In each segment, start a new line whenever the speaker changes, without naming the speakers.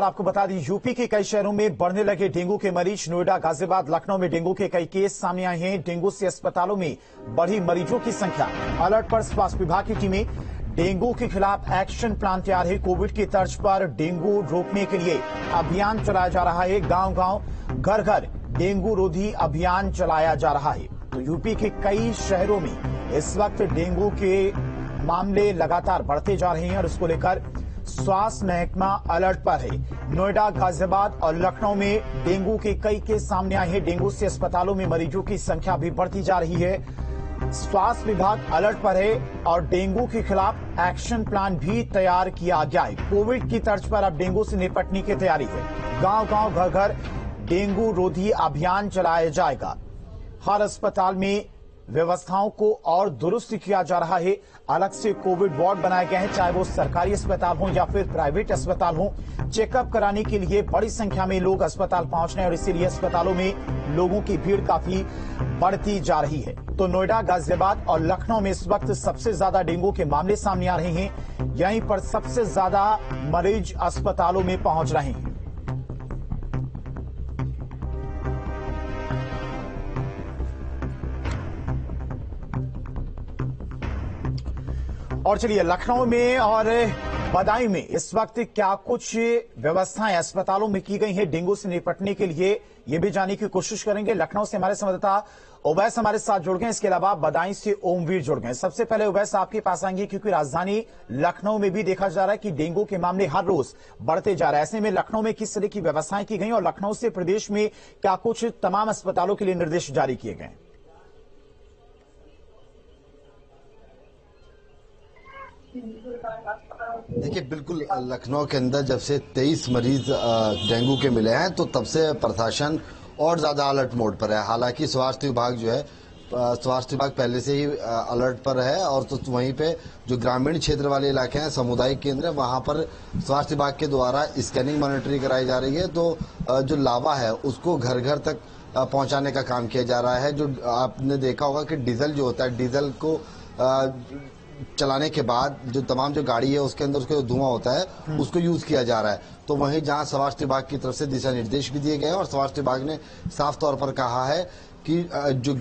आपको बता दें, यूपी के कई शहरों में बढ़ने लगे डेंगू के मरीज। नोएडा, गाजियाबाद, लखनऊ में डेंगू के कई केस सामने आए हैं। डेंगू से अस्पतालों में बढ़ी मरीजों की संख्या। अलर्ट पर स्वास्थ्य विभाग की टीमें। डेंगू के खिलाफ एक्शन प्लान तैयार है। कोविड की तर्ज पर डेंगू रोकने के लिए अभियान चलाया जा रहा है। गांव गांव, घर घर डेंगू रोधी अभियान चलाया जा रहा है। तो यूपी के कई शहरों में इस वक्त डेंगू के मामले लगातार बढ़ते जा रहे हैं और इसको लेकर स्वास्थ्य महकमा अलर्ट पर है। नोएडा, गाजियाबाद और लखनऊ में डेंगू के कई केस सामने आए हैं। डेंगू से अस्पतालों में मरीजों की संख्या भी बढ़ती जा रही है। स्वास्थ्य विभाग अलर्ट पर है और डेंगू के खिलाफ एक्शन प्लान भी तैयार किया गया है। कोविड की तर्ज पर अब डेंगू से निपटने की तैयारी है। गांव गांव, घर घर डेंगू रोधी अभियान चलाया जाएगा। हर अस्पताल में व्यवस्थाओं को और दुरुस्त किया जा रहा है। अलग से कोविड वार्ड बनाए गए हैं, चाहे वो सरकारी अस्पताल हो या फिर प्राइवेट अस्पताल हो। चेकअप कराने के लिए बड़ी संख्या में लोग अस्पताल पहुंच रहे हैं और इसीलिए अस्पतालों में लोगों की भीड़ काफी बढ़ती जा रही है। तो नोएडा, गाजियाबाद और लखनऊ में इस वक्त सबसे ज्यादा डेंगू के मामले सामने आ रहे हैं। यहीं पर सबसे ज्यादा मरीज अस्पतालों में पहुंच रहे हैं। और चलिए, लखनऊ में और बदायूं में इस वक्त क्या कुछ व्यवस्थाएं अस्पतालों में की गई हैं डेंगू से निपटने के लिए, ये भी जानने की कोशिश करेंगे। लखनऊ से हमारे संवाददाता उवैस हमारे साथ जुड़ गए। इसके अलावा बदायूं से ओमवीर जुड़ गए। सबसे पहले उवैस, आपके पास आएंगे क्योंकि राजधानी लखनऊ में भी देखा जा रहा है कि डेंगू के मामले हर रोज बढ़ते जा रहे हैं। ऐसे में लखनऊ में किस तरह की व्यवस्थाएं की गई और लखनऊ से प्रदेश में क्या कुछ तमाम अस्पतालों के लिए निर्देश जारी किए गए?
देखिए, बिल्कुल लखनऊ के अंदर जब से 23 मरीज डेंगू के मिले हैं तो तब से प्रशासन और ज्यादा अलर्ट मोड पर है। हालांकि स्वास्थ्य विभाग जो है, स्वास्थ्य विभाग पहले से ही अलर्ट पर है और तो वहीं पे जो ग्रामीण क्षेत्र वाले इलाके हैं, सामुदायिक केंद्र है, वहां पर स्वास्थ्य विभाग के द्वारा स्कैनिंग मॉनिटरिंग कराई जा रही है। तो जो लावा है उसको घर घर तक पहुंचाने का काम किया जा रहा है। जो आपने देखा होगा कि डीजल जो होता है, डीजल को चलाने के बाद जो तमाम जो गाड़ी है उसके अंदर उसका जो धुआं होता है उसको यूज किया जा रहा है। तो वहीं जहां स्वास्थ्य विभाग की तरफ से दिशा निर्देश भी दिए गए हैं और स्वास्थ्य विभाग ने साफ तौर पर कहा है कि जो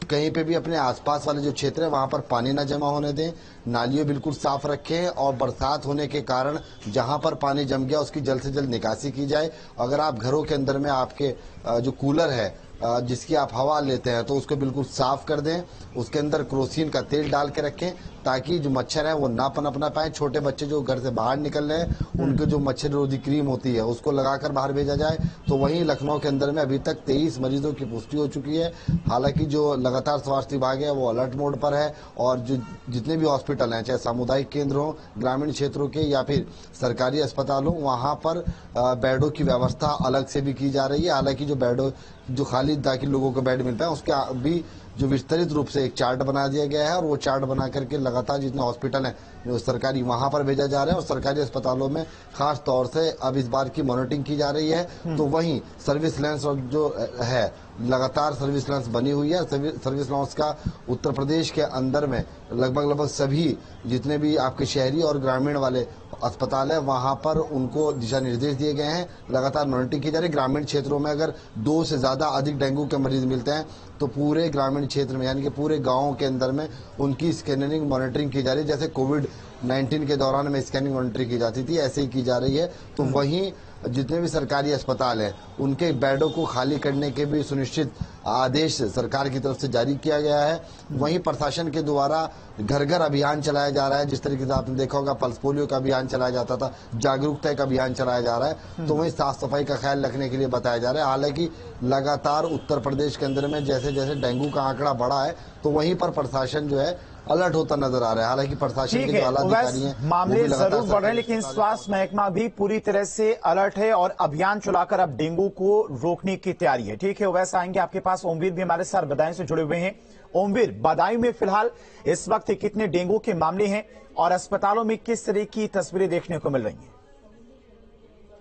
कहीं पे भी अपने आसपास वाले जो क्षेत्र है वहां पर पानी न जमा होने दें, नालियों बिल्कुल साफ रखें और बरसात होने के कारण जहां पर पानी जम गया उसकी जल्द से जल्द निकासी की जाए। अगर आप घरों के अंदर में आपके जो कूलर है जिसकी आप हवा लेते हैं तो उसको बिल्कुल साफ कर दें। उसके अंदर क्रोसिन का तेल डाल के रखें ताकि जो मच्छर है वो ना पनप ना पाए। छोटे बच्चे जो घर से बाहर निकल रहे हैं उनको जो मच्छर रोधी क्रीम होती है उसको लगाकर बाहर भेजा जाए। तो वहीं लखनऊ के अंदर में अभी तक 23 मरीजों की पुष्टि हो चुकी है। हालांकि जो लगातार स्वास्थ्य विभाग है वो अलर्ट मोड पर है और जो जितने भी हॉस्पिटल हैं, चाहे सामुदायिक केंद्र हो, ग्रामीण क्षेत्रों के या फिर सरकारी अस्पताल हो, वहां पर बेडों की व्यवस्था अलग से भी की जा रही है। हालांकि जो बेडों जो खाली ताकि लोगों को बेड मिल पाए उसके भी जो विस्तृत रूप से एक चार्ट बना दिया गया है और वो चार्ट बना करके लगातार जितने हॉस्पिटल हैं जो सरकारी वहां पर भेजा जा रहा है और सरकारी अस्पतालों में खास तौर से अब इस बार की मॉनिटरिंग की जा रही है। तो वहीं सर्विस लाइन्स जो है लगातार सर्विस लाइन्स बनी हुई है। सर्विस लाइन्स का उत्तर प्रदेश के अंदर में लगभग सभी जितने भी आपके शहरी और ग्रामीण वाले अस्पताल है वहां पर उनको दिशा निर्देश दिए गए हैं। लगातार मॉनिटरिंग की जा रही है। ग्रामीण क्षेत्रों में अगर 2 से ज्यादा अधिक डेंगू के मरीज मिलते हैं तो पूरे ग्रामीण क्षेत्र में यानी कि पूरे गांवों के अंदर में उनकी स्कैनिंग मॉनिटरिंग की जा रही है। जैसे कोविड-19 के दौरान में स्कैनिंग मॉनिटरिंग की जाती थी ऐसे ही की जा रही है। तो वहीं जितने भी सरकारी अस्पताल हैं उनके बेडों को खाली करने के भी सुनिश्चित आदेश सरकार की तरफ से जारी किया गया है। वहीं प्रशासन के द्वारा घर घर अभियान चलाया जा रहा है। जिस तरीके से आपने देखा होगा पल्स पोलियो का अभियान चलाया जाता था, जागरूकता का अभियान चलाया जा रहा है। तो वहीं साफ सफाई का ख्याल रखने के लिए बताया जा रहा है। हालांकि लगातार उत्तर प्रदेश के अंदर में जैसे जैसे डेंगू का आंकड़ा बढ़ा है तो वहीं पर प्रशासन जो है अलर्ट होता नजर आ रहा है। हालांकि प्रशासन के जो आलाधिकारी हैं
मामले जरूर बढ़ रहे हैं लेकिन स्वास्थ्य महकमा भी पूरी तरह से अलर्ट है और अभियान चलाकर अब डेंगू को रोकने की तैयारी है। ठीक है, वैसे आएंगे आपके पास। ओमवीर भी हमारे साथ बदायूं से जुड़े हुए हैं। ओमवीर, बदायूं में फिलहाल इस वक्त कितने डेंगू के मामले हैं और अस्पतालों में किस तरह की तस्वीरें देखने को मिल रही हैं?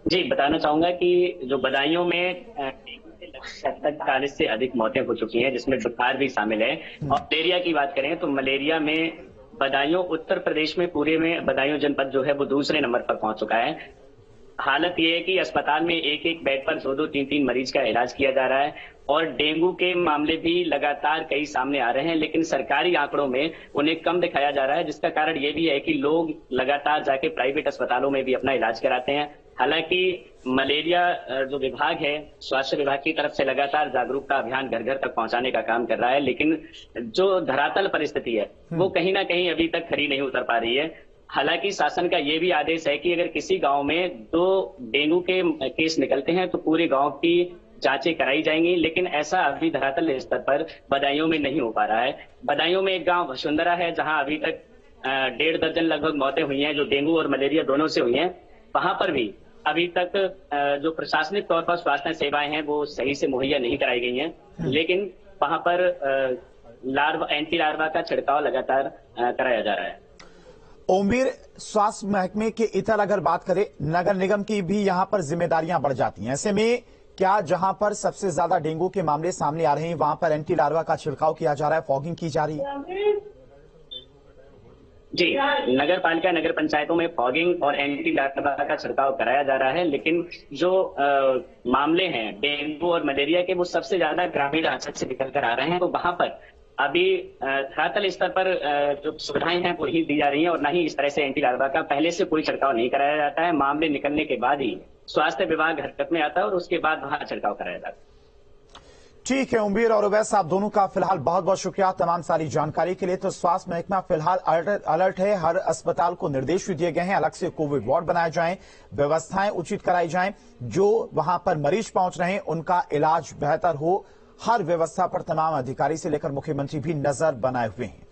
जी, बताना चाहूंगा कि जो बदायूं में 40 से अधिक मौतें हो चुकी हैं जिसमें बुखार भी शामिल है। और मलेरिया की बात करें तो मलेरिया में बदायूं उत्तर प्रदेश में पूरे में बदायूं जनपद जो है वो दूसरे नंबर पर पहुंच चुका है। हालत ये है कि अस्पताल में एक एक बेड पर 2-2, 3-3 मरीज का इलाज किया जा रहा है और डेंगू के मामले भी लगातार कई सामने आ रहे हैं, लेकिन सरकारी आंकड़ों में उन्हें कम दिखाया जा रहा है, जिसका कारण ये भी है कि लोग लगातार जाके प्राइवेट अस्पतालों में भी अपना इलाज कराते हैं। हालांकि मलेरिया जो विभाग है, स्वास्थ्य विभाग की तरफ से लगातार जागरूकता अभियान घर घर तक पहुंचाने का काम कर रहा है, लेकिन जो धरातल परिस्थिति है वो कहीं ना कहीं अभी तक खरी नहीं उतर पा रही है। हालांकि शासन का ये भी आदेश है कि अगर किसी गांव में 2 डेंगू के केस निकलते हैं तो पूरे गांव की जांचें कराई जाएंगी, लेकिन ऐसा अभी धरातल स्तर पर बदायूं में नहीं हो पा रहा है। बदायूं में एक गांव वसुंधरा है जहां अभी तक 1.5 दर्जन लगभग मौतें हुई हैं, जो डेंगू और मलेरिया दोनों से हुई हैं। वहां पर भी अभी तक जो प्रशासनिक तौर पर स्वास्थ्य सेवाएं हैं वो सही से मुहैया नहीं कराई गई हैं, लेकिन वहां पर एंटी लार्वा का छिड़काव लगातार कराया जा रहा है।
ओमवीर, स्वास्थ्य महकमे के इतर अगर बात करें, नगर निगम की भी यहां पर जिम्मेदारियां बढ़ जाती हैं। ऐसे में क्या जहां पर सबसे ज्यादा डेंगू के मामले सामने आ रहे हैं वहां पर एंटी लार्वा का छिड़काव किया जा रहा है, फॉगिंग की जा रही है?
जी, नगर पालिका नगर पंचायतों में फॉगिंग और एंटी लार्वा का छिड़काव कराया जा रहा है, लेकिन जो मामले हैं डेंगू और मलेरिया के वो सबसे ज्यादा ग्रामीण अंचल से निकल कर आ रहे हैं, तो वहां पर अभी धरातल स्तर पर जो सुविधाएं हैं वो ही दी जा रही हैं और ना ही इस तरह से एंटी लार्वा का पहले से कोई छिड़काव नहीं कराया जाता है। मामले निकलने के बाद ही स्वास्थ्य विभाग हरकत में आता है और उसके बाद वहां छिड़काव कराया जाता है।
ठीक है ओमवीर और उवैस, आप दोनों का फिलहाल बहुत बहुत शुक्रिया तमाम सारी जानकारी के लिए। तो स्वास्थ्य महकमा फिलहाल अलर्ट है, हर अस्पताल को निर्देश भी दिए गए हैं, अलग से कोविड वार्ड बनाए जाएं, व्यवस्थाएं उचित कराई जाएं, जो वहां पर मरीज पहुंच रहे हैं उनका इलाज बेहतर हो, हर व्यवस्था पर तमाम अधिकारी से लेकर मुख्यमंत्री भी नजर बनाए हुए हैं।